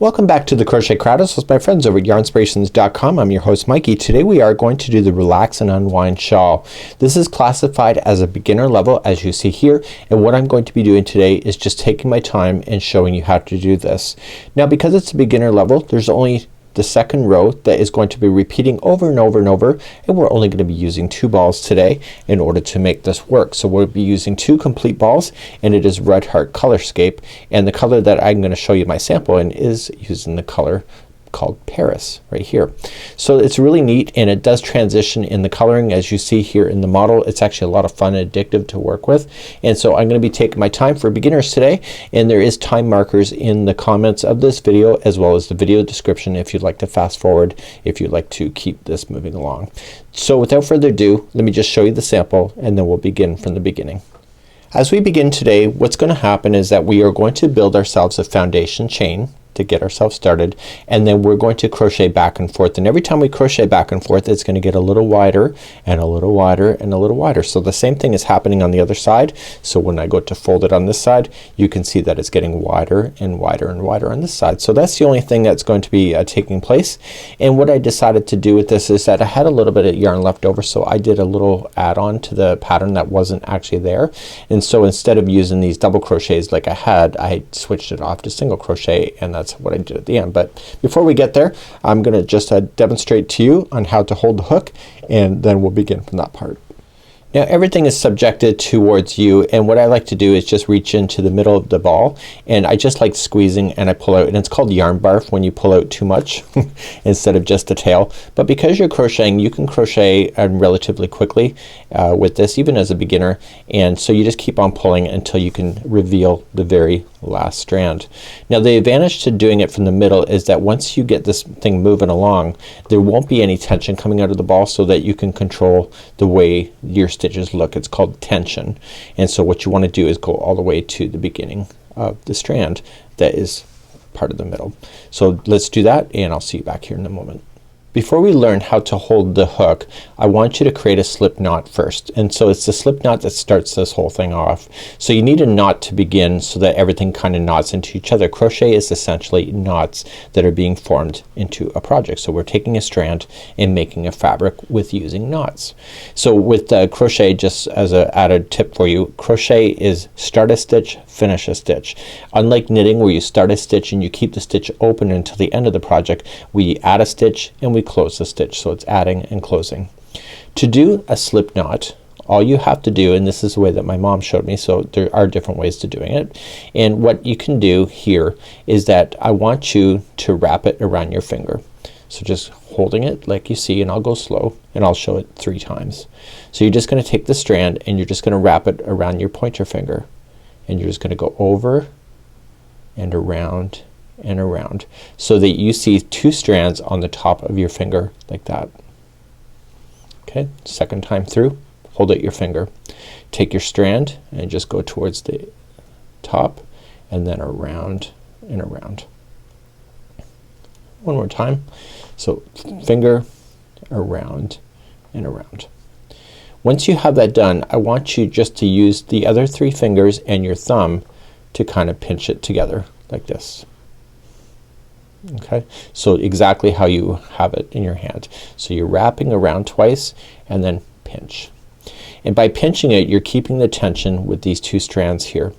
Welcome back to the Crochet Crowdhouse with my friends over at yarnspirations.com. I'm your host Mikey. Today we are going to do the Relax and Unwind Shawl. This is classified as a beginner level as you see here, and what I'm going to be doing today is just taking my time and showing you how to do this. Now because it's a beginner level, there's only the second row that is going to be repeating over and over and over, and we're only going to be using 2 balls today in order to make this work. So we'll be using 2 complete balls, and it is Red Heart Colorscape, and the color that I'm going to show you my sample in is using the color called Paris right here. So it's really neat, and it does transition in the coloring as you see here in the model. It's actually a lot of fun and addictive to work with, and so I'm going to be taking my time for beginners today, and there is time markers in the comments of this video as well as the video description if you'd like to fast forward, if you'd like to keep this moving along. So without further ado, let me just show you the sample and then we'll begin from the beginning. As we begin today, what's going to happen is that we are going to build ourselves a foundation chain to get ourselves started, and then we're going to crochet back and forth, and every time we crochet back and forth it's going to get a little wider and a little wider and a little wider. So the same thing is happening on the other side. So when I go to fold it on this side, you can see that it's getting wider and wider and wider on this side. So that's the only thing that's going to be taking place. And what I decided to do with this is that I had a little bit of yarn left over, so I did a little add-on to the pattern that wasn't actually there, and so instead of using these double crochets like I had, I switched it off to single crochet, and that's what I did at the end. But before we get there, I'm gonna just demonstrate to you on how to hold the hook, and then we'll begin from that part. Now everything is subjected towards you, and what I like to do is just reach into the middle of the ball, and I just like squeezing and I pull out, and it's called yarn barf when you pull out too much instead of just the tail. But because you're crocheting, you can crochet relatively quickly with this, even as a beginner, and so you just keep on pulling until you can reveal the very last strand. Now the advantage to doing it from the middle is that once you get this thing moving along, there won't be any tension coming out of the ball, so that you can control the way your stitches look. It's called tension, and so what you want to do is go all the way to the beginning of the strand that is part of the middle. So let's do that, and I'll see you back here in a moment. Before we learn how to hold the hook, I want you to create a slip knot first, and so it's the slip knot that starts this whole thing off. So you need a knot to begin so that everything kind of knots into each other. Crochet is essentially knots that are being formed into a project. So we're taking a strand and making a fabric with using knots. So with crochet, just as an added tip for you, crochet is start a stitch, finish a stitch. Unlike knitting where you start a stitch and you keep the stitch open until the end of the project, we add a stitch and we close the stitch. So it's adding and closing. To do a slip knot, all you have to do, and this is the way that my mom showed me, so there are different ways to doing it, and what you can do here is that I want you to wrap it around your finger. So just holding it like you see, and I'll go slow and I'll show it 3 times. So you're just gonna take the strand and you're just gonna wrap it around your pointer finger, and you're just gonna go over and around and around so that you see 2 strands on the top of your finger like that. Okay, second time through, hold out your finger, take your strand and just go towards the top and then around and around. One more time. So finger, around and around. Once you have that done, I want you just to use the other 3 fingers and your thumb to kind of pinch it together like this. Okay, so exactly how you have it in your hand. So you're wrapping around twice and then pinch. And by pinching it, you're keeping the tension with these 2 strands here.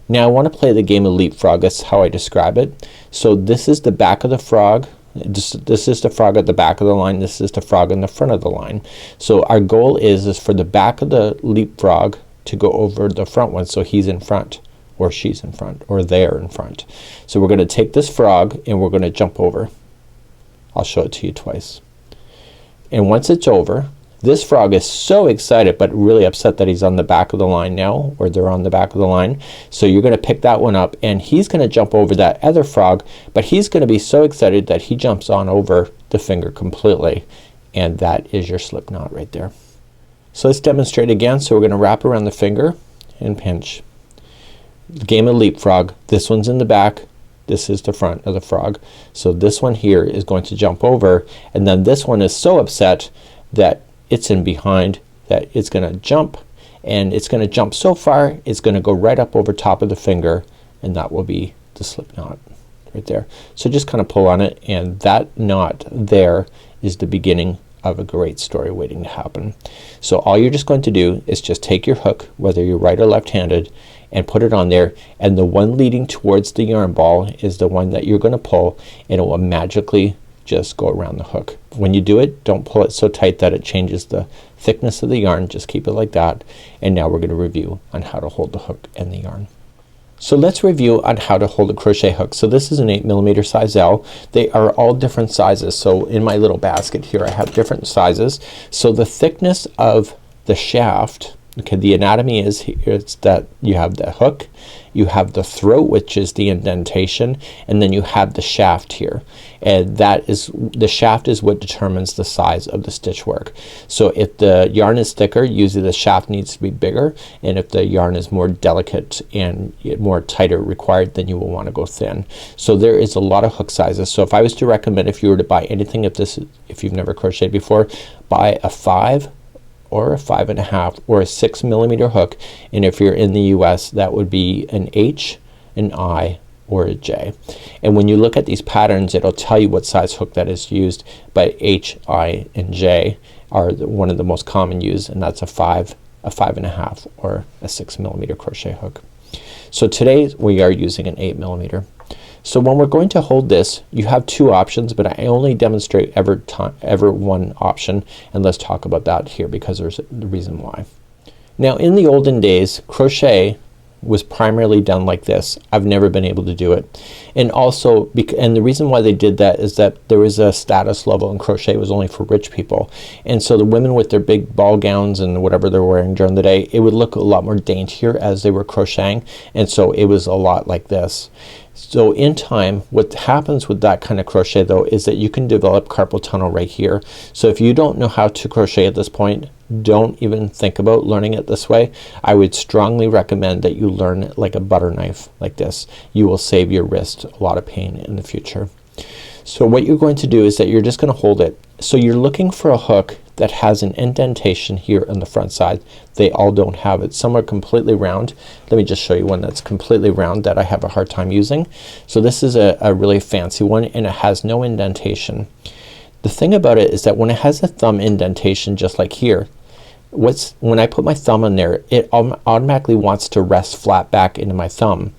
Now I want to play the game of leapfrog. That's how I describe it. So this is the back of the frog. This is the frog at the back of the line. This is the frog in the front of the line. So our goal is for the back of the leapfrog to go over the front one, so he's in front or she's in front or they're in front. So we're gonna take this frog and we're gonna jump over. I'll show it to you twice. And once it's over, this frog is so excited but really upset that he's on the back of the line now, or they're on the back of the line. So you're gonna pick that one up and he's gonna jump over that other frog, but he's gonna be so excited that he jumps on over the finger completely, and that is your slip knot right there. So let's demonstrate again. So we're gonna wrap around the finger and pinch. The game of leapfrog, this one's in the back, this is the front of the frog. So this one here is going to jump over, and then this one is so upset that it's in behind that it's gonna jump, and it's gonna jump so far it's gonna go right up over top of the finger, and that will be the the slip knot right there. So just kind of pull on it, and that knot there is the beginning of a great story waiting to happen. So all you're just going to do is just take your hook, whether you're right or left-handed, and put it on there, and the one leading towards the yarn ball is the one that you're going to pull, and it will magically just go around the hook. When you do it, don't pull it so tight that it changes the thickness of the yarn. Just keep it like that. And now we're going to review on how to hold the hook and the yarn. So let's review on how to hold a crochet hook. So this is an 8mm size L. They are all different sizes. So in my little basket here I have different sizes. So the thickness of the shaft, okay, the anatomy is here, it's that you have the hook, you have the throat, which is the indentation, and then you have the shaft here, and that is, the shaft is what determines the size of the stitch work. So if the yarn is thicker, usually the shaft needs to be bigger, and if the yarn is more delicate and more tighter required, then you will want to go thin. So there is a lot of hook sizes. So if I was to recommend, if you were to buy anything, if you've never crocheted before, buy a 5 or a 5.5 or a 6mm hook, and if you're in the US that would be an H, an I, or a J. And when you look at these patterns, it'll tell you what size hook that is used, but H, I, and J are one of the most common used, and that's a 5, a 5.5, or a 6mm crochet hook. So today we are using an 8mm. So when we're going to hold this, you have two options, but I only demonstrate ever one option, and let's talk about that here because there's the reason why. Now in the olden days, crochet was primarily done like this. I've never been able to do it. And also, and the reason why they did that is that there was a status level, and crochet was only for rich people. And so the women with their big ball gowns and whatever they're wearing during the day, it would look a lot more daintier as they were crocheting, and so it was a lot like this. So in time, what happens with that kind of crochet though is that you can develop carpal tunnel right here. So if you don't know how to crochet at this point, don't even think about learning it this way. I would strongly recommend that you learn it like a butter knife like this. You will save your wrist a lot of pain in the future. So what you're going to do is that you're just going to hold it. So you're looking for a hook that has an indentation here on the front side. They all don't have it. Some are completely round. Let me just show you one that's completely round that I have a hard time using. So this is a really fancy one, and it has no indentation. The thing about it is that when it has a thumb indentation just like here, when I put my thumb on there, it automatically wants to rest flat back into my thumb.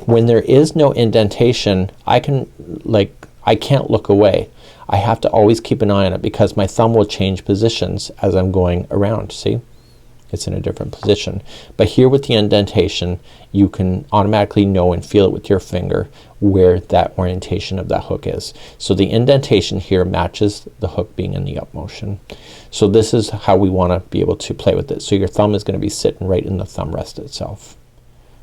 When there is no indentation, I can't look away. I have to always keep an eye on it because my thumb will change positions as I'm going around. See? It's in a different position. But here with the indentation, you can automatically know and feel it with your finger where that orientation of that hook is. So the indentation here matches the hook being in the up motion. So this is how we want to be able to play with it. So your thumb is going to be sitting right in the thumb rest itself.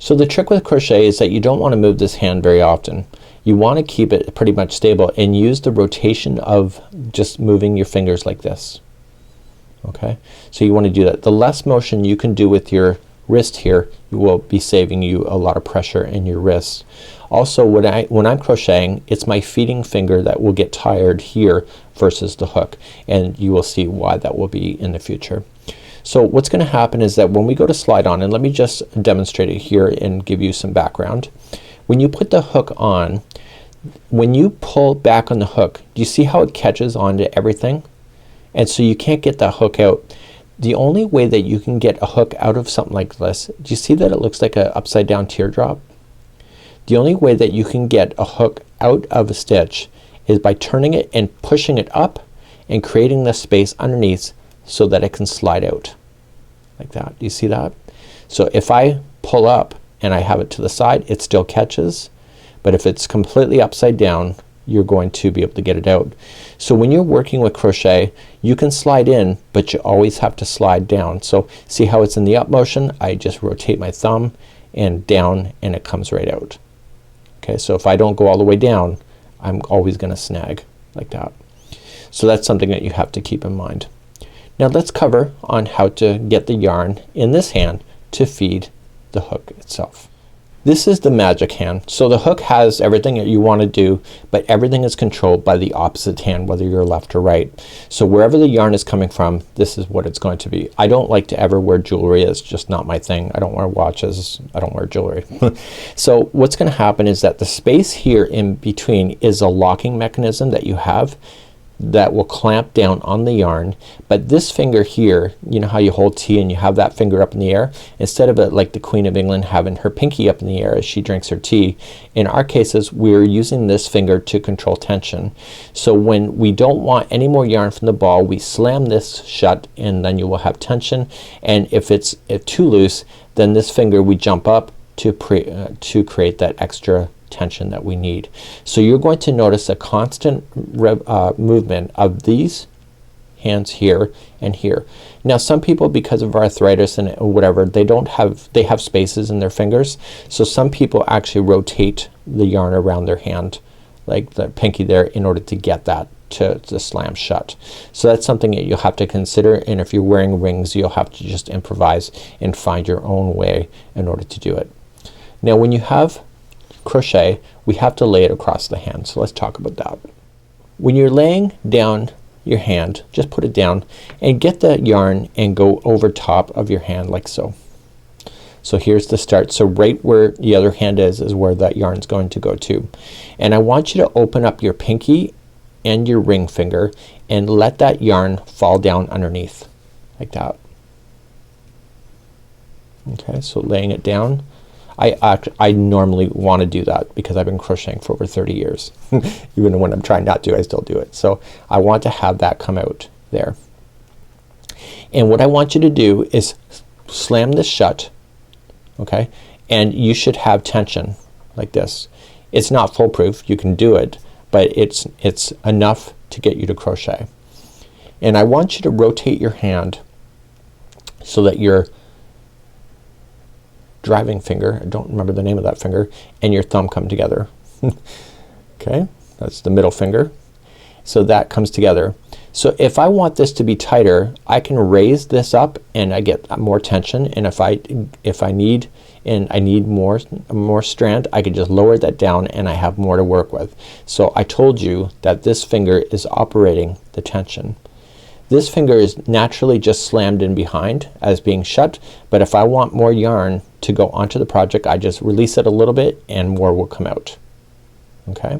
So the trick with crochet is that you don't want to move this hand very often. You want to keep it pretty much stable and use the rotation of just moving your fingers like this. Okay, so you want to do that. The less motion you can do with your wrist here, you will be saving you a lot of pressure in your wrist. Also when I'm crocheting, it's my feeding finger that will get tired here versus the hook, and you will see why that will be in the future. So what's going to happen is that when we go to slide on, and let me just demonstrate it here and give you some background. When you put the hook on, when you pull back on the hook, do you see how it catches onto everything? And so you can't get that hook out. The only way that you can get a hook out of something like this, do you see that it looks like an upside down teardrop? The only way that you can get a hook out of a stitch is by turning it and pushing it up and creating the space underneath so that it can slide out like that. Do you see that? So if I pull up and I have it to the side, it still catches, but if it's completely upside down, you're going to be able to get it out. So when you're working with crochet, you can slide in, but you always have to slide down. So see how it's in the up motion? I just rotate my thumb and down, and it comes right out. Okay, so if I don't go all the way down, I'm always going to snag like that. So that's something that you have to keep in mind. Now let's cover on how to get the yarn in this hand to feed the hook itself. This is the magic hand. So the hook has everything that you want to do, but everything is controlled by the opposite hand, whether you're left or right. So wherever the yarn is coming from, this is what it's going to be. I don't like to ever wear jewelry. It's just not my thing. I don't wear watches. I don't wear jewelry. So what's gonna happen is that the space here in between is a locking mechanism that you have that will clamp down on the yarn, but this finger here, you know how you hold tea and you have that finger up in the air, instead of it like the Queen of England having her pinky up in the air as she drinks her tea, in our cases we're using this finger to control tension. So when we don't want any more yarn from the ball, we slam this shut and then you will have tension, and if it's too loose, then this finger we jump up to create that extra tension that we need. So you're going to notice a constant movement of these hands here and here. Now some people, because of arthritis and whatever, they have spaces in their fingers, so some people actually rotate the yarn around their hand like the pinky there in order to get that to slam shut. So that's something that you'll have to consider, and if you're wearing rings you'll have to just improvise and find your own way in order to do it. Now when you have crochet, we have to lay it across the hand. So let's talk about that. When you're laying down your hand, just put it down and get the yarn and go over top of your hand like so. So here's the start. So right where the other hand is where that yarn is going to go to. And I want you to open up your pinky and your ring finger and let that yarn fall down underneath like that. Okay, so laying it down. I normally want to do that because I've been crocheting for over 30 years. Even when I'm trying not to, I still do it. So I want to have that come out there. And what I want you to do is slam this shut, okay, and you should have tension like this. It's not foolproof, you can do it, but it's enough to get you to crochet. And I want you to rotate your hand so that your driving finger, I don't remember the name of that finger, and your thumb come together. Okay, that's the middle finger. So that comes together. So if I want this to be tighter, I can raise this up and I get more tension, and if I need more strand, I can just lower that down and I have more to work with. So I told you that this finger is operating the tension. This finger is naturally just slammed in behind as being shut, but if I want more yarn to go onto the project, I just release it a little bit and more will come out. Okay,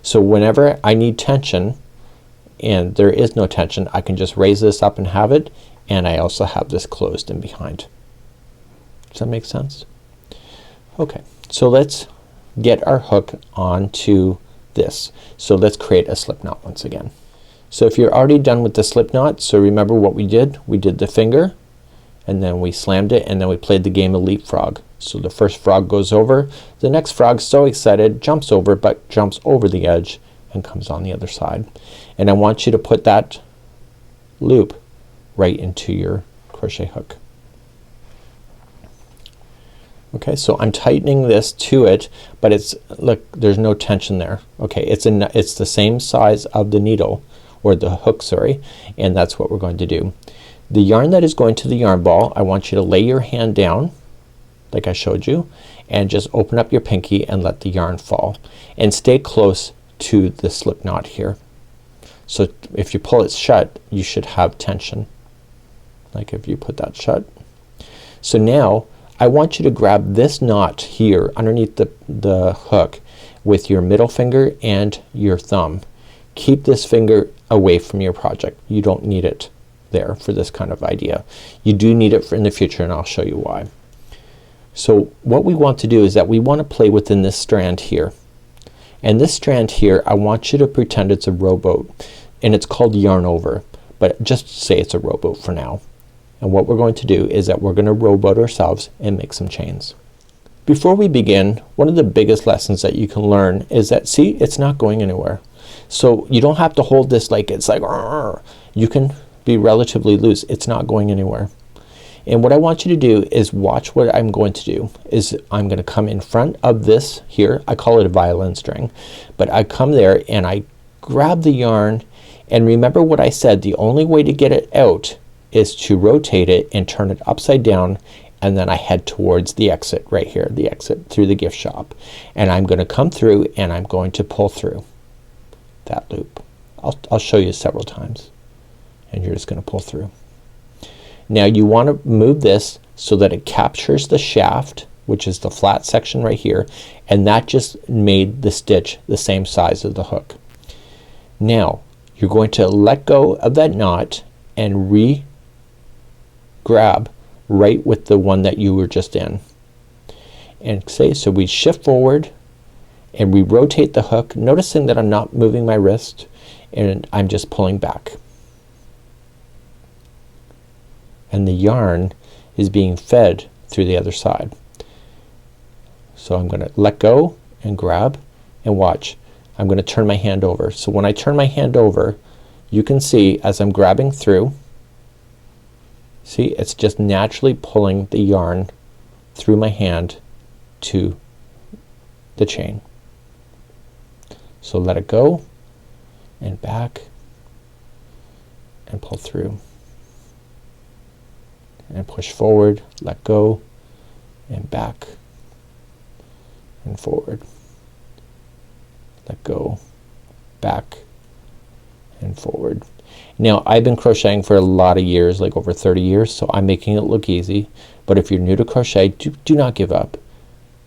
so whenever I need tension and there is no tension, I can just raise this up and have it, and I also have this closed in behind. Does that make sense? Okay, so let's get our hook onto this. So let's create a slip knot once again. So if you're already done with the slip knot, so remember what we did the finger and then we slammed it and then we played the game of leapfrog. So the first frog goes over, the next frog, so excited, jumps over, but jumps over the edge and comes on the other side. And I want you to put that loop right into your crochet hook. Okay, so I'm tightening this to it, but it's, look, there's no tension there. Okay, it's the same size of the needle, or the hook, sorry, and that's what we're going to do. The yarn that is going to the yarn ball, I want you to lay your hand down like I showed you and just open up your pinky and let the yarn fall, and stay close to the slip knot here. So if you pull it shut, you should have tension, like if you put that shut. So now I want you to grab this knot here underneath the hook with your middle finger and your thumb. Keep this finger away from your project. You don't need it there for this kind of idea. You do need it for in the future, and I'll show you why. So what we want to do is that we want to play within this strand here, and this strand here I want you to pretend it's a rowboat, and it's called yarn over, but just say it's a rowboat for now. And what we're going to do is that we're going to rowboat ourselves and make some chains. Before we begin, one of the biggest lessons that you can learn is that, see, it's not going anywhere. So you don't have to hold this like it's like, you can be relatively loose. It's not going anywhere. And what I want you to do is watch what I'm going to do is I'm going to come in front of this here. I call it a violin string, but I come there and I grab the yarn, and remember what I said, the only way to get it out is to rotate it and turn it upside down and then I head towards the exit right here, the exit through the gift shop, and I'm gonna come through and I'm going to pull through that loop. I'll show you several times, and you're just gonna pull through. Now you want to move this so that it captures the shaft, which is the flat section right here, and that just made the stitch the same size as the hook. Now you're going to let go of that knot and grab right with the one that you were just in, and so we shift forward and we rotate the hook, noticing that I'm not moving my wrist and I'm just pulling back, and the yarn is being fed through the other side. So I'm gonna let go and grab, and watch, I'm gonna turn my hand over. So when I turn my hand over, you can see as I'm grabbing through, see, it's just naturally pulling the yarn through my hand to the chain. So let it go and back and pull through and push forward, let go and back and forward, let go, back and forward. Now I've been crocheting for a lot of years, like over 30 years, so I'm making it look easy, but if you're new to crochet, do not give up.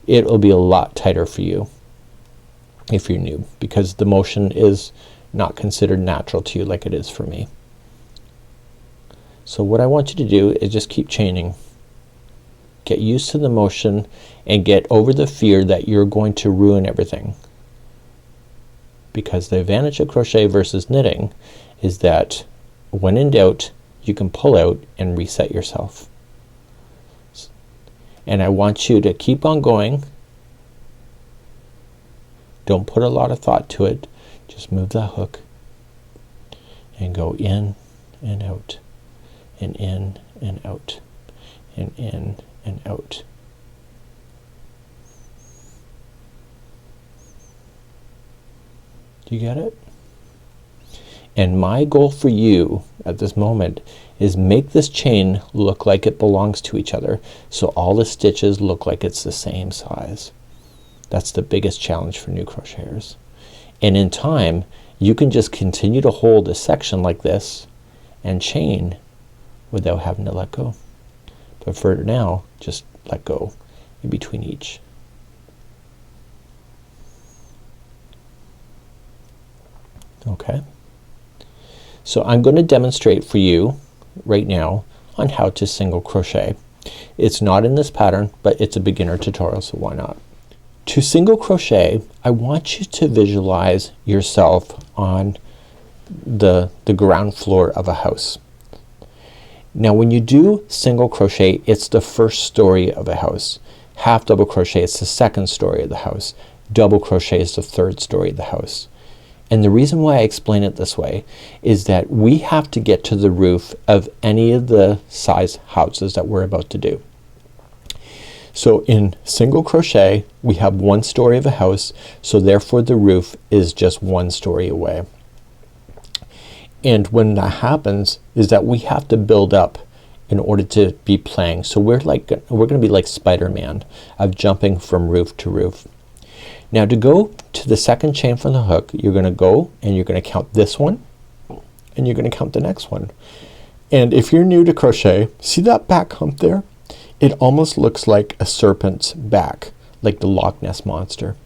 It will be a lot tighter for you if you're new, because the motion is not considered natural to you like it is for me. So what I want you to do is just keep chaining. Get used to the motion and get over the fear that you're going to ruin everything. Because the advantage of crochet versus knitting is that when in doubt, you can pull out and reset yourself. And I want you to keep on going. Don't put a lot of thought to it. Just move the hook and go in and out, and in and out, and in and out. Do you get it? And my goal for you at this moment is make this chain look like it belongs to each other, so all the stitches look like it's the same size. That's the biggest challenge for new crocheters. And in time you can just continue to hold a section like this and chain without having to let go. But for now, just let go in between each. Okay. So I'm going to demonstrate for you right now on how to single crochet. It's not in this pattern, but it's a beginner tutorial, so why not? To single crochet, I want you to visualize yourself on the ground floor of a house. Now when you do single crochet, it's the first story of a house. Half double crochet, it's the second story of the house. Double crochet is the third story of the house. And the reason why I explain it this way is that we have to get to the roof of any of the size houses that we're about to do. So in single crochet we have one story of a house, so therefore the roof is just one story away. And when that happens is that we have to build up in order to be playing. So we're gonna be like Spider-Man of jumping from roof to roof. Now to go to the second chain from the hook, you're gonna go and you're gonna count this one and you're gonna count the next one. And if you're new to crochet, see that back hump there? It almost looks like a serpent's back, like the Loch Ness monster.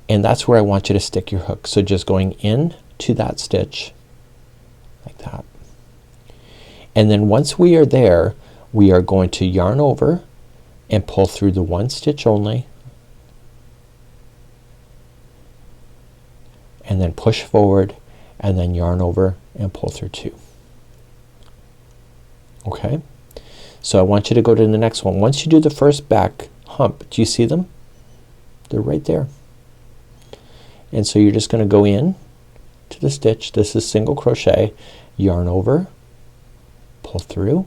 And that's where I want you to stick your hook. So just going in to that stitch like that. And then once we are there, we are going to yarn over and pull through the one stitch only, and then push forward and then yarn over and pull through two. Okay, so I want you to go to the next one. Once you do the first back hump, do you see them? They're right there. And so you're just gonna go in to the stitch. This is single crochet, yarn over, pull through,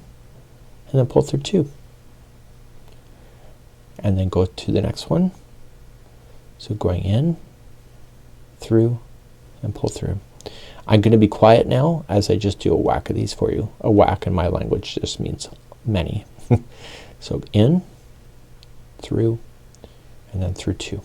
and then pull through two, and then go to the next one. So going in, through, and pull through. I'm gonna be quiet now as I just do a whack of these for you. A whack in my language just means many. So in, through, and then through 2.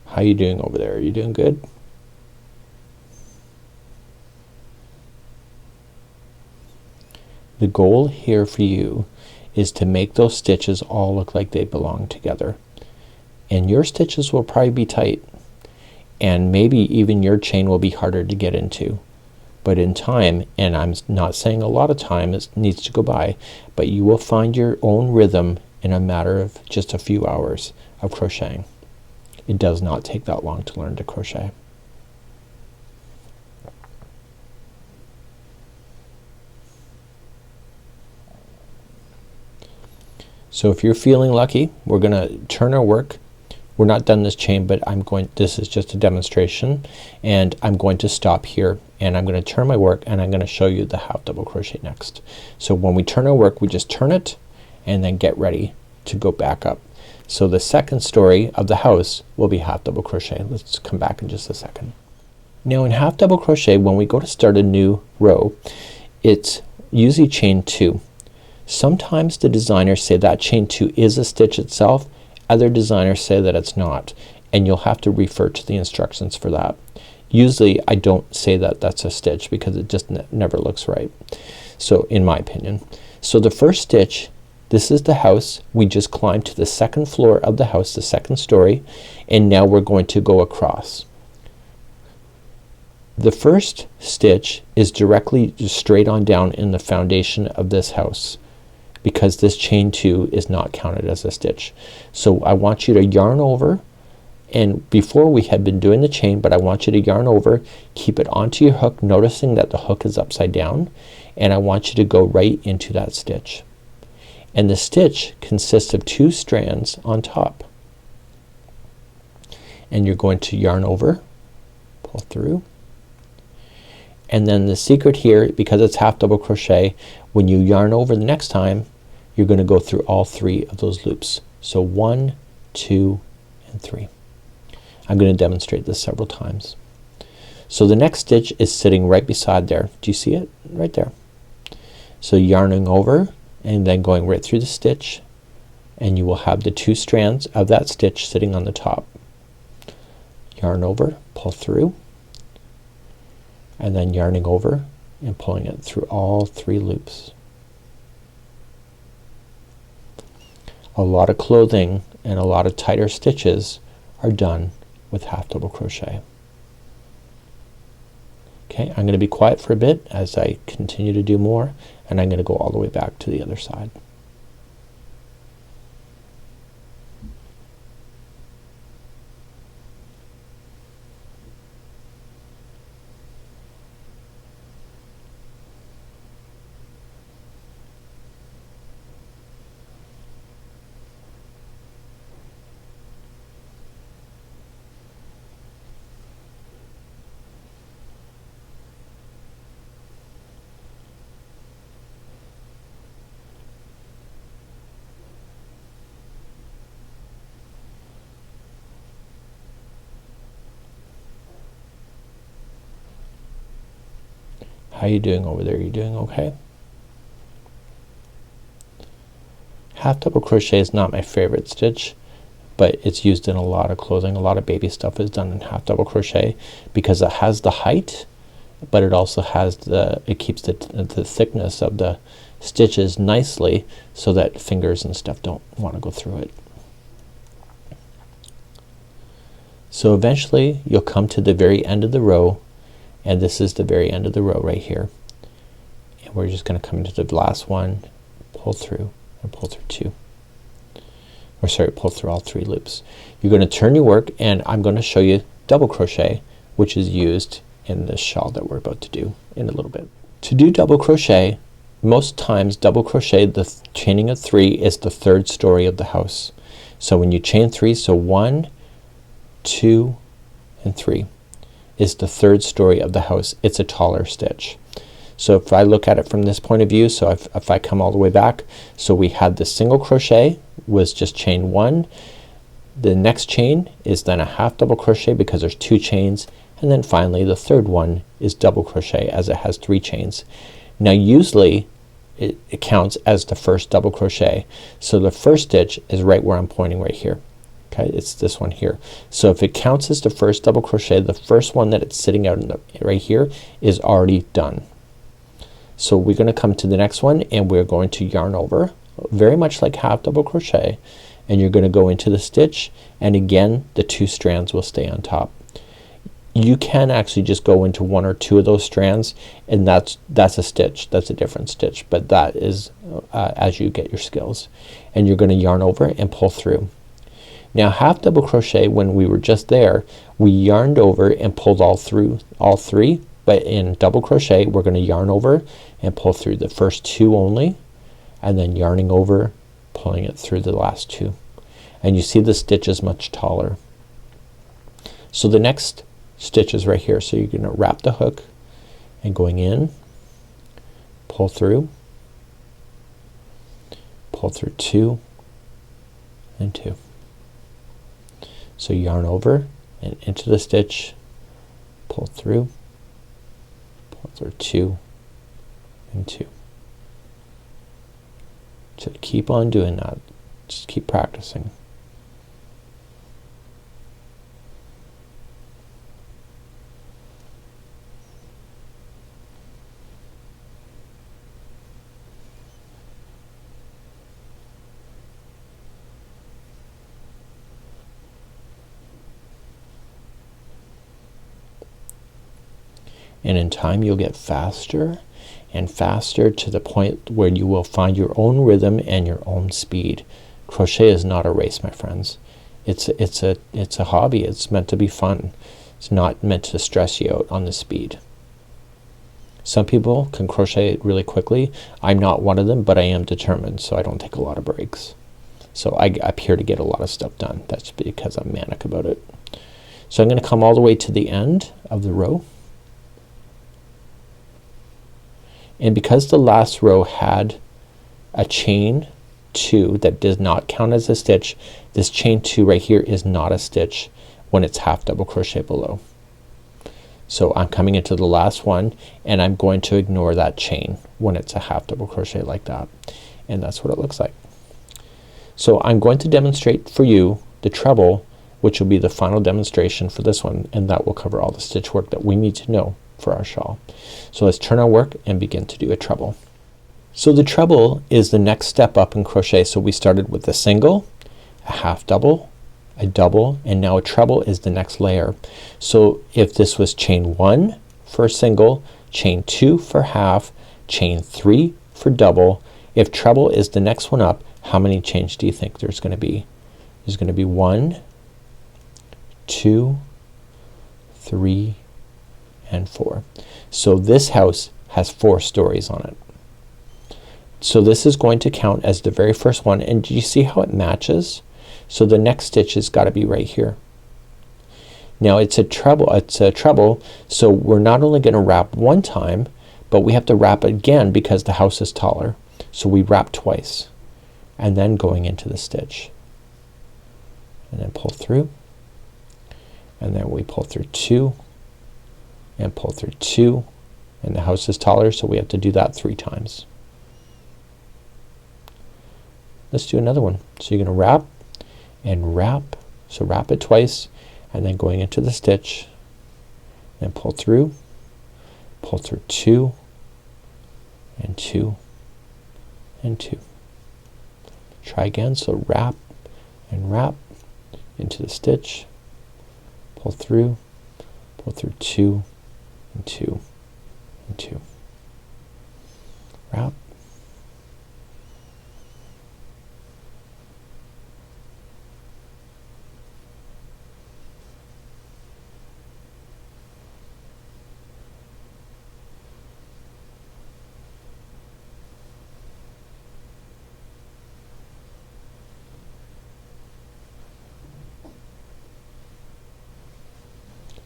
How you doing over there? Are you doing good? The goal here for you is to make those stitches all look like they belong together. And your stitches will probably be tight, and maybe even your chain will be harder to get into. But in time, and I'm not saying a lot of time needs to go by, but you will find your own rhythm in a matter of just a few hours of crocheting. It does not take that long to learn to crochet. So if you're feeling lucky, we're gonna turn our work. We're not done this chain, but this is just a demonstration, and I'm going to stop here, and I'm gonna turn my work, and I'm gonna show you the half double crochet next. So when we turn our work, we just turn it and then get ready to go back up. So the second story of the house will be half double crochet. Let's come back in just a second. Now in half double crochet, when we go to start a new row, it's usually chain 2. Sometimes the designers say that chain 2 is a stitch itself. Other designers say that it's not, and you'll have to refer to the instructions for that. Usually I don't say that that's a stitch because it just never looks right. So in my opinion. So the first stitch, this is the house. We just climbed to the second floor of the house, the second story, and now we're going to go across. The first stitch is directly just straight on down in the foundation of this house, because this chain 2 is not counted as a stitch. So I want you to yarn over, and before we had been doing the chain, but I want you to yarn over, keep it onto your hook, noticing that the hook is upside down, and I want you to go right into that stitch. And the stitch consists of 2 strands on top, and you're going to yarn over, pull through, and then the secret here, because it's half double crochet, when you yarn over the next time, you're going to go through all 3 of those loops. So 1, 2, and 3. I'm going to demonstrate this several times. So the next stitch is sitting right beside there. Do you see it? Right there. So yarning over and then going right through the stitch, and you will have the 2 strands of that stitch sitting on the top. Yarn over, pull through, and then yarning over and pulling it through all 3 loops. A lot of clothing and a lot of tighter stitches are done with half double crochet. Okay, I'm going to be quiet for a bit as I continue to do more, and I'm going to go all the way back to the other side. How you doing over there? You doing okay? Half double crochet is not my favorite stitch, but it's used in a lot of clothing. A lot of baby stuff is done in half double crochet because it has the height, but it also has it keeps the thickness of the stitches nicely so that fingers and stuff don't want to go through it. So eventually you'll come to the very end of the row, and this is the very end of the row right here, and we're just going to come into the last one, pull through, and pull through 2, or sorry, pull through all 3 loops. You're going to turn your work, and I'm going to show you double crochet, which is used in this shawl that we're about to do in a little bit. To do double crochet, most times double crochet, the chaining of 3 is the 3rd story of the house. So when you chain 3, so 1, 2, and 3. is the third story of the house. It's a taller stitch. So if I look at it from this point of view, so if I come all the way back, so we had the single crochet was just chain 1. The next chain is then a half double crochet because there's 2 chains, and then finally the third one is double crochet as it has 3 chains. Now usually it counts as the first double crochet. So the first stitch is right where I'm pointing right here. Okay, it's this one here. So if it counts as the first double crochet, the first one that it's sitting out in the right here is already done. So we're gonna come to the next one and we're going to yarn over very much like half double crochet, and you're gonna go into the stitch, and again the 2 strands will stay on top. You can actually just go into 1 or 2 of those strands, and that's a stitch. That's a different stitch, but that is as you get your skills. And you're gonna yarn over and pull through. Now half double crochet, when we were just there, we yarned over and pulled all through all 3, but in double crochet we're gonna yarn over and pull through the first 2 only, and then yarning over, pulling it through the last 2. And you see the stitch is much taller. So the next stitch is right here. So you're gonna wrap the hook and going in, pull through 2 and 2. So yarn over and into the stitch, pull through 2 and 2. So keep on doing that. Just keep practicing. And in time you'll get faster and faster to the point where you will find your own rhythm and your own speed. Crochet is not a race, my friends. It's a hobby. It's meant to be fun. It's not meant to stress you out on the speed. Some people can crochet really quickly. I'm not one of them, but I am determined, so I don't take a lot of breaks. So I appear to get a lot of stuff done. That's because I'm manic about it. So I'm gonna come all the way to the end of the row. And because the last row had a chain 2 that does not count as a stitch, this chain 2 right here is not a stitch when it's half double crochet below. So I'm coming into the last one and I'm going to ignore that chain when it's a half double crochet like that. And that's what it looks like. So I'm going to demonstrate for you the treble, which will be the final demonstration for this one, and that will cover all the stitch work that we need to know for our shawl. So let's turn our work and begin to do a treble. So the treble is the next step up in crochet. So we started with a single, a half double, a double, and now a treble is the next layer. So if this was chain 1 for single, chain 2 for half, chain 3 for double, if treble is the next one up, how many chains do you think there's gonna be? There's gonna be 1, 2, 3, and 4. So this house has 4 stories on it. So this is going to count as the very first one, and do you see how it matches? So the next stitch has got to be right here. Now it's a treble, so we're not only gonna wrap one time, but we have to wrap again because the house is taller. So we wrap twice, and then going into the stitch, and then pull through, and then we pull through 2 and pull through 2, and the house is taller, so we have to do that 3 times. Let's do another one. So you're gonna wrap and wrap, so wrap it twice, and then going into the stitch, and pull through 2 and 2 and 2. Try again. So wrap and wrap into the stitch, pull through 2 and 2 and 2. Wrap,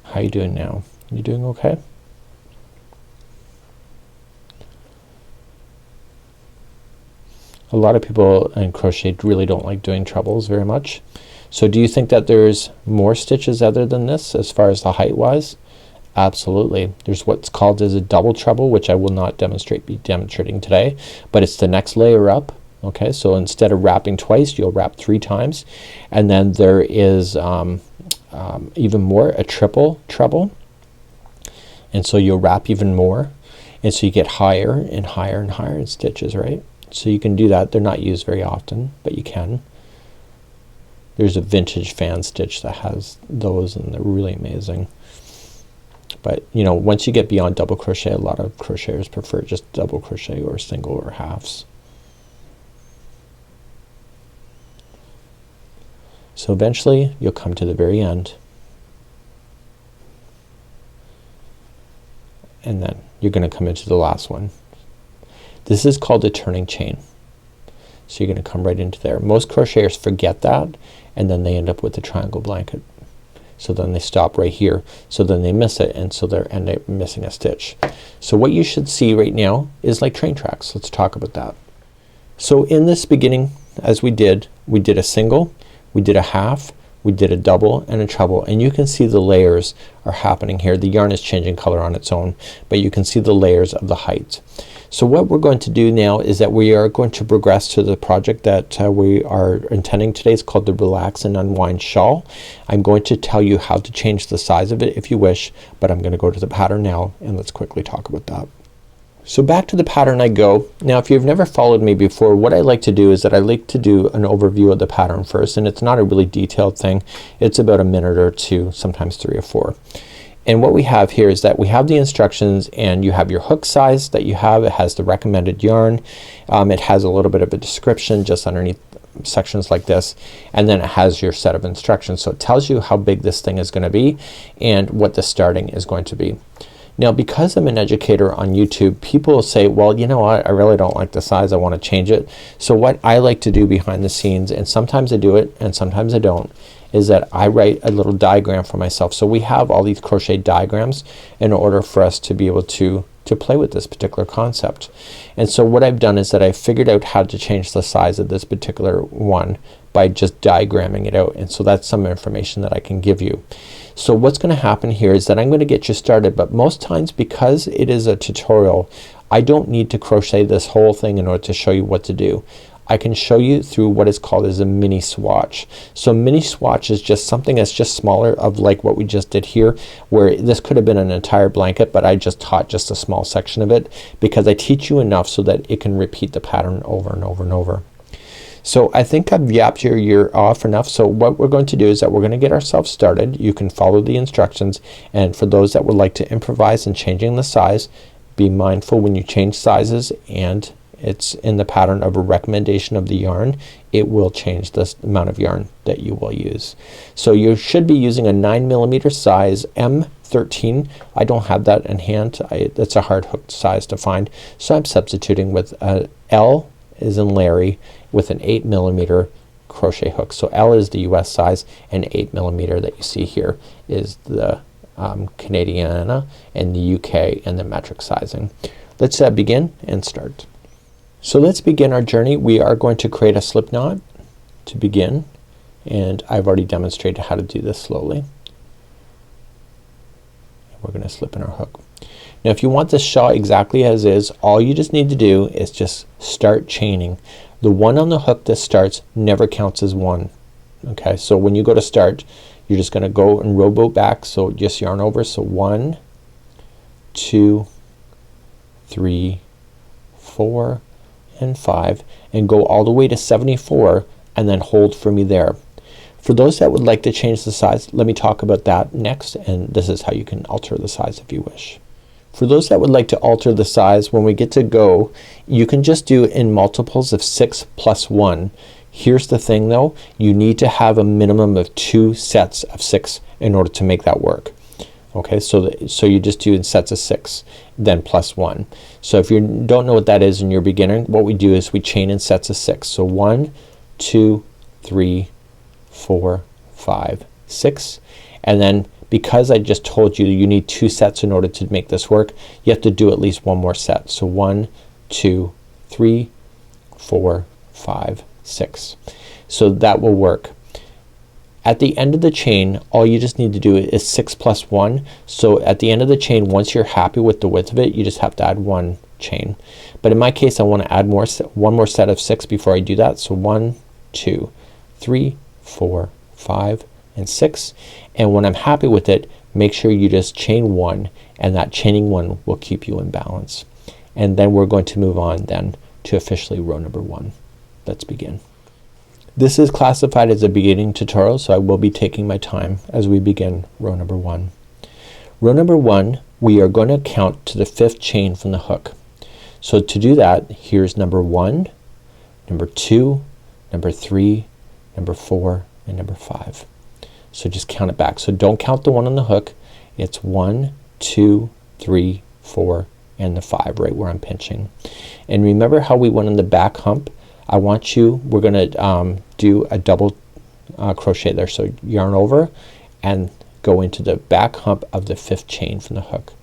how you doing now? You doing okay? A lot of people in crochet really don't like doing trebles very much. So do you think that there's more stitches other than this as far as the height wise? Absolutely. There's what's called as a double treble, which I will not be demonstrating today, but it's the next layer up. Okay, so instead of wrapping twice, you'll wrap 3 times. And then there is even more, a triple treble, and so you'll wrap even more, and so you get higher and higher and higher in stitches, right? So you can do that. They're not used very often, but you can. There's a vintage fan stitch that has those, and they're really amazing. But you know, once you get beyond double crochet, a lot of crocheters prefer just double crochet or single or halves. So eventually you'll come to the very end, and then you're gonna come into the last one. This is called a turning chain. So you're gonna come right into there. Most crocheters forget that, and then they end up with a triangle blanket. So then they stop right here. So then they miss it, and so they're end up missing a stitch. So what you should see right now is like train tracks. Let's talk about that. So in this beginning, as we did a single, we did a half, we did a double and a treble, and you can see the layers are happening here. The yarn is changing color on its own, but you can see the layers of the height. So what we're going to do now is that we are going to progress to the project that we are intending today. It's called the Relax and Unwind Shawl. I'm going to tell you how to change the size of it if you wish, but I'm gonna go to the pattern now, and let's quickly talk about that. So back to the pattern I go. Now if you've never followed me before, what I like to do is that I like to do an overview of the pattern first, and it's not a really detailed thing. It's about a minute or 2, sometimes 3 or 4. And what we have here is that we have the instructions, and you have your hook size that you have. It has the recommended yarn. It has a little bit of a description just underneath sections like this, and then it has your set of instructions. So it tells you how big this thing is gonna be and what the starting is going to be. Now because I'm an educator on YouTube, people will say, well, you know what, I really don't like the size, I want to change it. So what I like to do behind the scenes, and sometimes I do it and sometimes I don't, is that I write a little diagram for myself. So we have all these crochet diagrams in order for us to be able to play with this particular concept. And so what I've done is that I've figured out how to change the size of this particular one by just diagramming it out, and so that's some information that I can give you. So what's gonna happen here is that I'm gonna get you started, but most times because it is a tutorial, I don't need to crochet this whole thing in order to show you what to do. I can show you through what is called as a mini swatch. So mini swatch is just something that's just smaller, of like what we just did here, where this could have been an entire blanket, but I just taught just a small section of it because I teach you enough so that it can repeat the pattern over and over and over. So I think I've yapped your ear off enough. So what we're going to do is that we're gonna get ourselves started. You can follow the instructions, and for those that would like to improvise in changing the size, be mindful when you change sizes and it's in the pattern of a recommendation of the yarn, it will change the amount of yarn that you will use. So you should be using a 9mm size M13. I don't have that in hand. That's a hard hook size to find, so I'm substituting with a L is in Larry with an 8mm crochet hook. So L is the US size, and 8mm that you see here is the Canadiana and the UK and the metric sizing. Let's begin and start. So let's begin our journey. We are going to create a slip knot to begin, and I've already demonstrated how to do this slowly. We're gonna slip in our hook. Now if you want this shawl exactly as is, all you just need to do is just start chaining. The one on the hook that starts never counts as one. Okay, so when you go to start, you're just gonna go and rowboat back, so just yarn over. So 1, 2, 3, 4 and 5, and go all the way to 74, and then hold for me there. For those that would like to change the size, let me talk about that next, and this is how you can alter the size if you wish. For those that would like to alter the size, when we get to go, you can just do in multiples of 6 plus 1. Here's the thing though, you need to have a minimum of 2 sets of 6 in order to make that work. Okay, so you just do in sets of 6, then plus 1. So if you don't know what that is and you're beginning, what we do is we chain in sets of 6. So 1, 2, 3, 4, 5, 6, and then because I just told you you need 2 sets in order to make this work, you have to do at least 1 more set. So 1, 2, 3, 4, 5, 6. So that will work. At the end of the chain, all you just need to do is 6 plus 1. So at the end of the chain, once you're happy with the width of it, you just have to add 1 chain. But in my case, I want to add 1 more set of 6 before I do that. So 1, 2, 3, 4, 5, and 6. And when I'm happy with it, make sure you just chain 1, and that chaining 1 will keep you in balance. And then we're going to move on then to officially row number 1. Let's begin. This is classified as a beginning tutorial, so I will be taking my time as we begin row number 1. Row number 1, we are going to count to the 5th chain from the hook. So to do that, here's number 1, number 2, number 3, number 4, and number 5. So just count it back. So don't count the 1 on the hook. It's 1, 2, 3, 4, and the 5 right where I'm pinching. And remember how we went on the back hump? I want you, we're gonna do a double crochet there. So yarn over and go into the back hump of the 5th chain from the hook,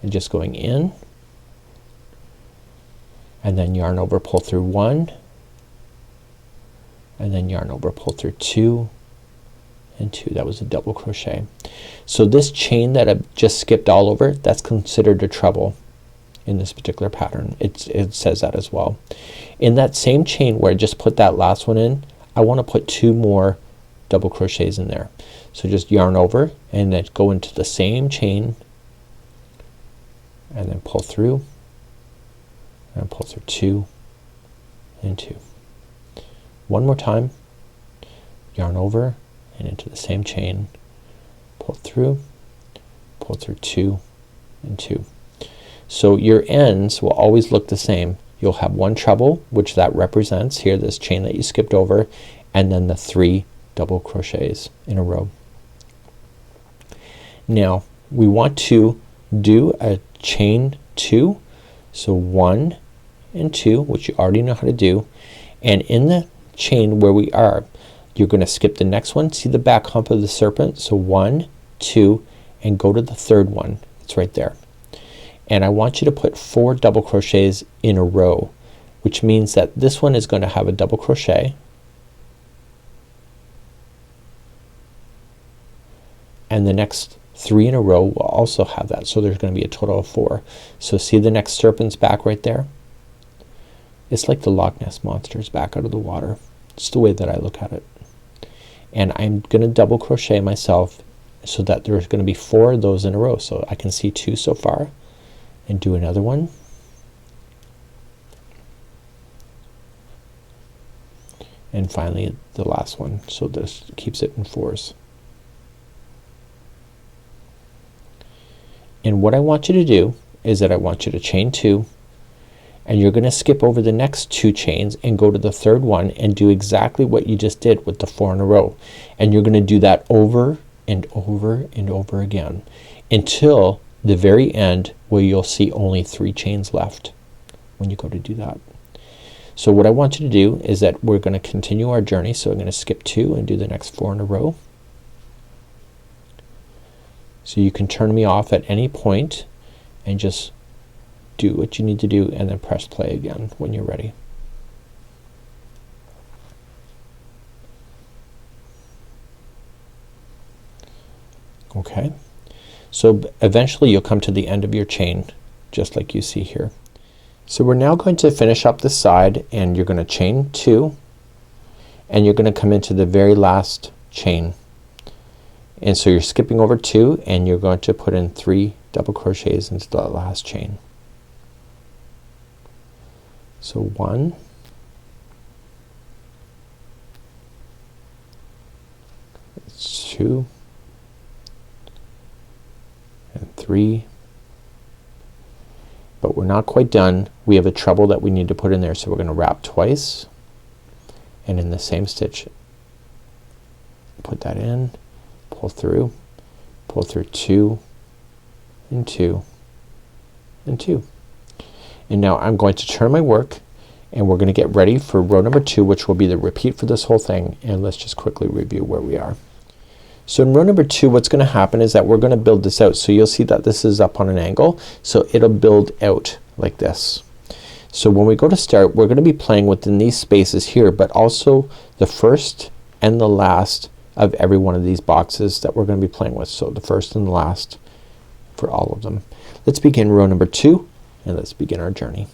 and just going in, and then yarn over, pull through 1, and then yarn over, pull through 2 and 2. That was a double crochet. So this chain that I just skipped all over, that's considered a treble in this particular pattern. It says that as well. In that same chain where I just put that last one in, I want to put 2 more double crochets in there. So just yarn over and then go into the same chain, and then pull through, and pull through 2 and 2. One more time, yarn over and into the same chain, pull through 2 and 2. So your ends will always look the same. You'll have 1 treble, which that represents here, this chain that you skipped over, and then the 3 double crochets in a row. Now we want to do a chain 2. So 1 and 2, which you already know how to do, and in the chain where we are, you're gonna skip the next one. See the back hump of the serpent? So 1, 2, and go to the 3rd one. It's right there. And I want you to put 4 double crochets in a row, which means that this one is going to have a double crochet, and the next 3 in a row will also have that. So there's going to be a total of 4. So see the next serpent's back right there? It's like the Loch Ness Monster's back out of the water. It's the way that I look at it. And I'm gonna double crochet myself so that there's gonna be 4 of those in a row. So I can see 2 so far, and do another one, and finally the last one. So this keeps it in 4s. And what I want you to do is that I want you to chain 2, and you're gonna skip over the next 2 chains and go to the 3rd one and do exactly what you just did with the 4 in a row. And you're gonna do that over and over and over again until the very end, where you'll see only 3 chains left when you go to do that. So what I want you to do is that we're gonna continue our journey. So I'm gonna skip 2 and do the next 4 in a row. So you can turn me off at any point and just do what you need to do, and then press play again when you're ready. Okay, so eventually you'll come to the end of your chain, just like you see here. So we're now going to finish up the side, and you're gonna chain 2, and you're gonna come into the very last chain. And so you're skipping over 2, and you're going to put in 3 double crochets into the last chain. So 1, 2, and 3. But we're not quite done. We have a treble that we need to put in there, so we're gonna wrap twice, and in the same stitch put that in, pull through 2 and 2 and 2. And now I'm going to turn my work, and we're gonna get ready for row number 2, which will be the repeat for this whole thing. And let's just quickly review where we are. So in row number 2 what's gonna happen is that we're gonna build this out. So you'll see that this is up on an angle, so it'll build out like this. So when we go to start, we're gonna be playing within these spaces here, but also the first and the last of every one of these boxes that we're gonna be playing with. So the first and the last for all of them. Let's begin row number 2 and let's begin our journey.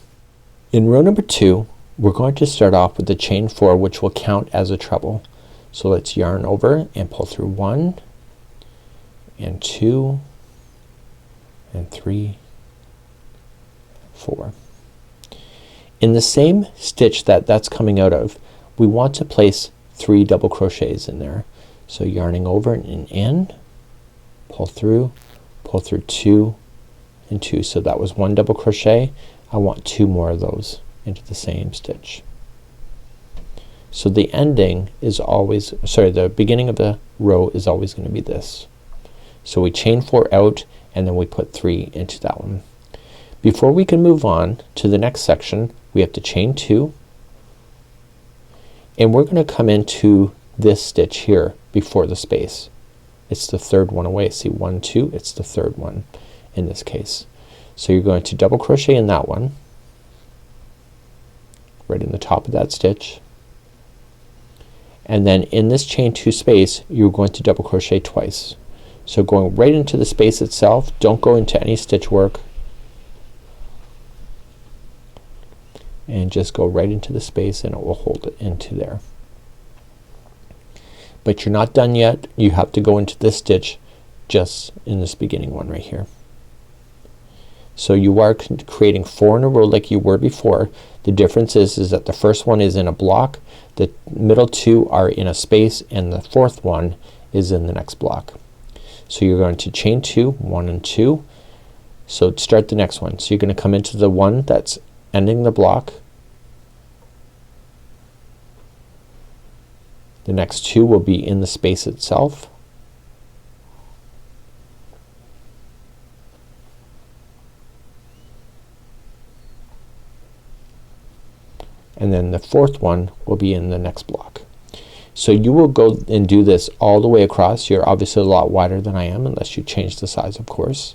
In row number 2 we're going to start off with the chain 4, which will count as a treble. So let's yarn over and pull through 1 and 2 and 3, 4. In the same stitch that that's coming out of, we want to place 3 double crochets in there. So yarning over and in, pull through 2 and 2. So that was 1 double crochet. I want 2 more of those into the same stitch. So the ending is always, sorry, the beginning of the row is always going to be this. So we chain 4 out and then we put 3 into that one. Before we can move on to the next section, we have to chain 2 and we're gonna come into this stitch here before the space. It's the third one away. See 1, 2, it's the third one in this case. So you're going to double crochet in that one, right in the top of that stitch, and then in this chain 2 space you're going to double crochet twice. So going right into the space itself, don't go into any stitch work, and just go right into the space and it will hold it into there. But you're not done yet. You have to go into this stitch just in this beginning one right here. So you are creating 4 in a row like you were before. The difference is that the first one is in a block, the middle 2 are in a space, and the fourth one is in the next block. So you're going to chain 2, 1 and 2. So start the next one. So you're gonna come into the one that's ending the block. The next 2 will be in the space itself. And then the fourth one will be in the next block. So you will go and do this all the way across. You're obviously a lot wider than I am, unless you change the size of course.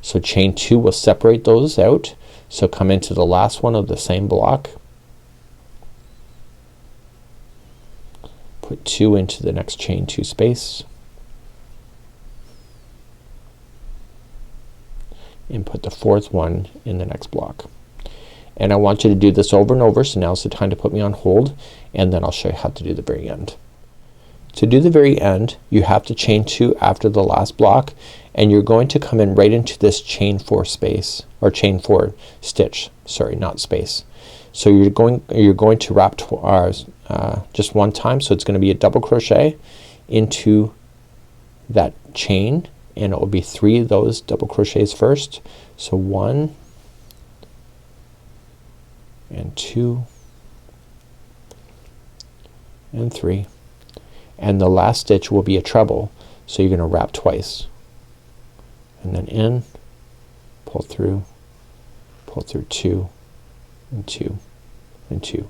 So chain 2 will separate those out. So come into the last one of the same block, put 2 into the next chain 2 space, and put the fourth one in the next block. And I want you to do this over and over. So now's the time to put me on hold, and then I'll show you how to do the very end. To do the very end, you have to chain 2 after the last block, and you're going to come in right into this chain 4 space, or chain 4 stitch, sorry, not space. So you're going to wrap just one time, so it's gonna be a double crochet into that chain, and it will be 3 of those double crochets first. So 1 and 2 and 3, and the last stitch will be a treble. So you're gonna wrap twice, and then in, pull through 2 and 2 and 2,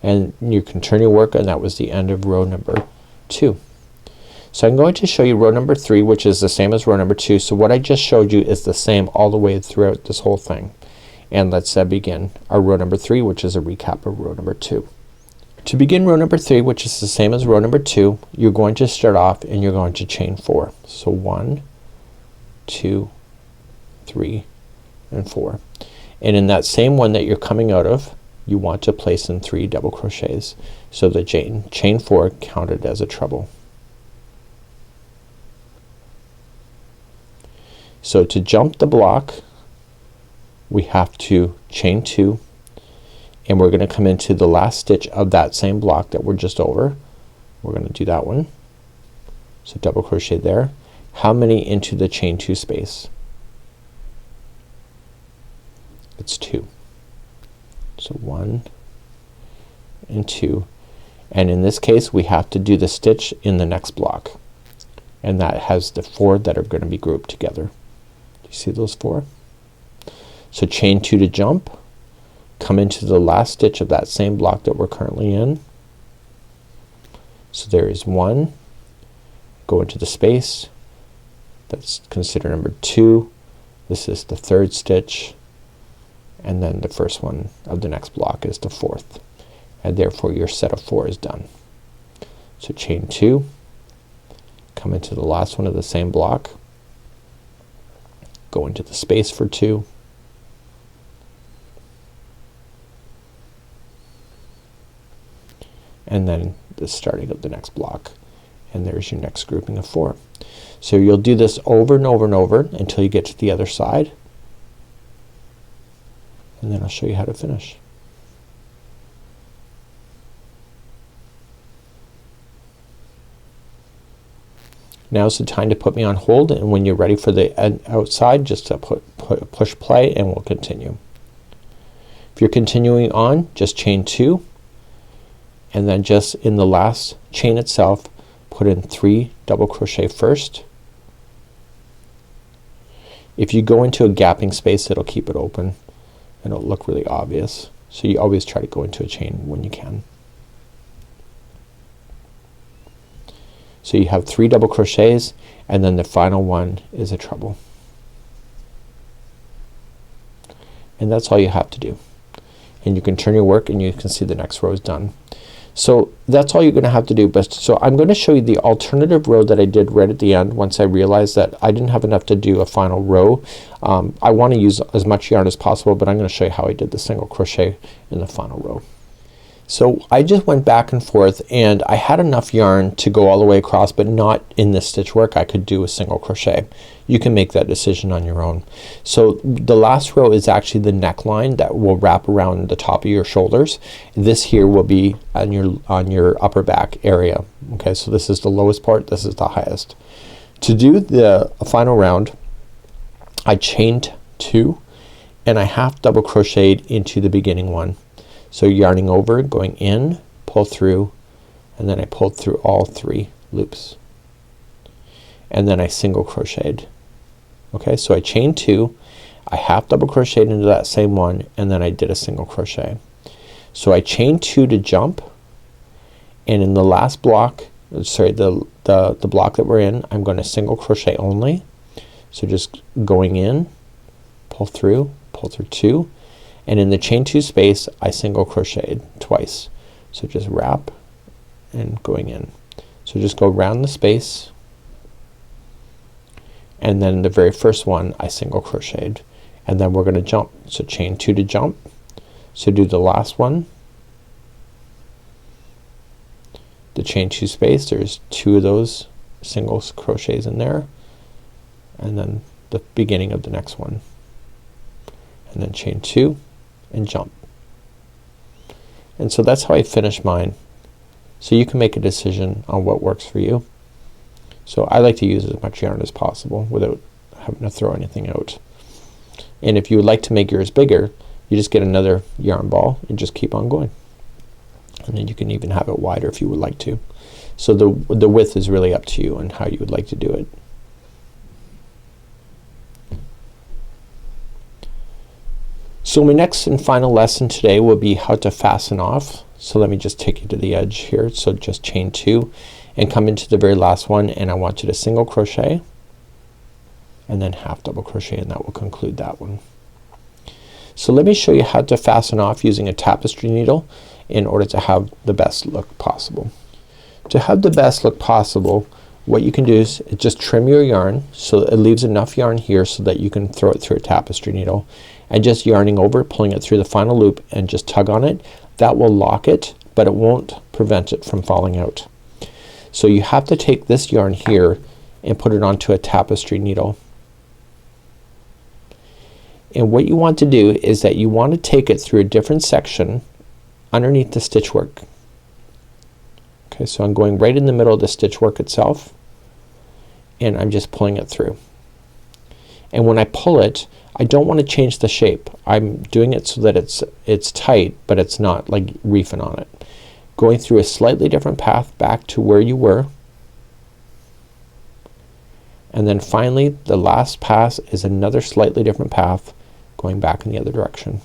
and you can turn your work, and that was the end of row number 2. So I'm going to show you row number 3, which is the same as row number 2. So what I just showed you is the same all the way throughout this whole thing. And let's begin our row number 3, which is a recap of row number 2. To begin row number 3, which is the same as row number 2, you're going to start off and you're going to chain 4. So 1, 2, 3 and 4. And in that same one that you're coming out of, you want to place in 3 double crochets. So the chain 4 counted as a treble. So to jump the block, we have to chain 2, and we're gonna come into the last stitch of that same block that we're just over. We're gonna do that one. So double crochet there. How many into the chain 2 space? It's 2. So 1 and 2, and in this case we have to do the stitch in the next block, and that has the 4 that are gonna be grouped together. Do you see those 4? So chain 2 to jump, come into the last stitch of that same block that we're currently in. So there is 1, go into the space. That's considered number 2. This is the 3rd stitch, and then the first one of the next block is the 4th, and therefore your set of 4 is done. So chain 2, come into the last one of the same block, go into the space for 2, and then the starting of the next block, and there's your next grouping of 4. So you'll do this over and over and over until you get to the other side, and then I'll show you how to finish. Now's the time to put me on hold, and when you're ready for the outside, just to push play and we'll continue. If you're continuing on, just chain 2, and then just in the last chain itself put in 3 double crochet first. If you go into a gapping space, it'll keep it open and it'll look really obvious, so you always try to go into a chain when you can. So you have 3 double crochets, and then the final one is a treble, and that's all you have to do, and you can turn your work and you can see the next row is done. So that's all you're gonna have to do. But so I'm gonna show you the alternative row that I did right at the end once I realized that I didn't have enough to do a final row. I want to use as much yarn as possible, but I'm gonna show you how I did the single crochet in the final row. So I just went back and forth, and I had enough yarn to go all the way across, but not in this stitch work. I could do a single crochet. You can make that decision on your own. So the last row is actually the neckline that will wrap around the top of your shoulders. This here will be on your upper back area. Okay, so this is the lowest part, this is the highest. To do the final round, I chained 2 and I half double crocheted into the beginning one. So yarning over, going in, pull through, and then I pulled through all 3 loops, and then I single crocheted. Okay, so I chained 2, I half double crocheted into that same one, and then I did a single crochet. So I chained 2 to jump, and in the last block, sorry, the block that we're in, I'm going to single crochet only. So just going in, pull through 2, and in the chain 2 space I single crocheted twice. So just wrap and going in. So just go around the space, and then the very first one I single crocheted, and then we're gonna jump. So chain 2 to jump. So do the last one, the chain 2 space, there's 2 of those single crochets in there, and then the beginning of the next one, and then chain 2 and jump. And so that's how I finish mine. So you can make a decision on what works for you. So I like to use as much yarn as possible without having to throw anything out. And if you would like to make yours bigger, you just get another yarn ball and just keep on going. And then you can even have it wider if you would like to. So the width is really up to you and how you would like to do it. So my next and final lesson today will be how to fasten off. So let me just take you to the edge here. So just chain 2 and come into the very last one, and I want you to single crochet and then half double crochet, and that will conclude that one. So let me show you how to fasten off using a tapestry needle in order to have the best look possible. To have the best look possible, what you can do is just trim your yarn so it leaves enough yarn here so that you can throw it through a tapestry needle, and just yarning over, pulling it through the final loop and just tug on it. That will lock it, but it won't prevent it from falling out. So you have to take this yarn here and put it onto a tapestry needle. And what you want to do is that you want to take it through a different section underneath the stitch work. Okay, so I'm going right in the middle of the stitch work itself, and I'm just pulling it through. And when I pull it, I don't want to change the shape. I'm doing it so that it's tight, but it's not like reefing on it. Going through a slightly different path back to where you were, and then finally the last pass is another slightly different path going back in the other direction.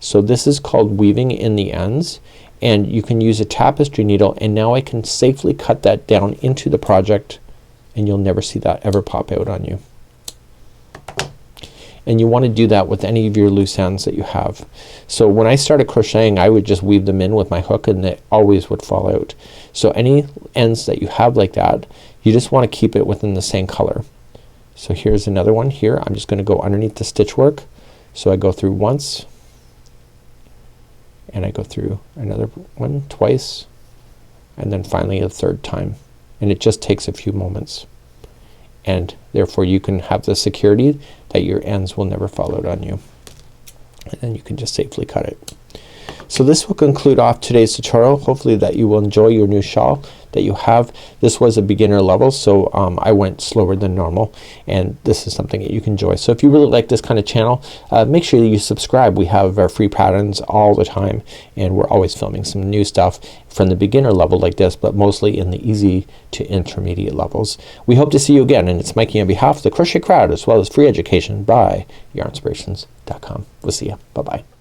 So this is called weaving in the ends, and you can use a tapestry needle, and now I can safely cut that down into the project and you'll never see that ever pop out on you. And you want to do that with any of your loose ends that you have. So when I started crocheting, I would just weave them in with my hook and they always would fall out. So any ends that you have like that, you just want to keep it within the same color. So here's another one here. I'm just gonna go underneath the stitch work. So I go through once, and I go through another one twice, and then finally a third time. And it just takes a few moments. And therefore you can have the security that your ends will never fall out on you. And then you can just safely cut it. So this will conclude off today's tutorial. Hopefully that you will enjoy your new shawl that you have. This was a beginner level, so I went slower than normal, and this is something that you can enjoy. So if you really like this kind of channel, make sure that you subscribe. We have our free patterns all the time, and we're always filming some new stuff from the beginner level like this, but mostly in the easy to intermediate levels. We hope to see you again, and it's Mikey on behalf of the Crochet Crowd, as well as free education by yarnspirations.com. We'll see you. Bye bye.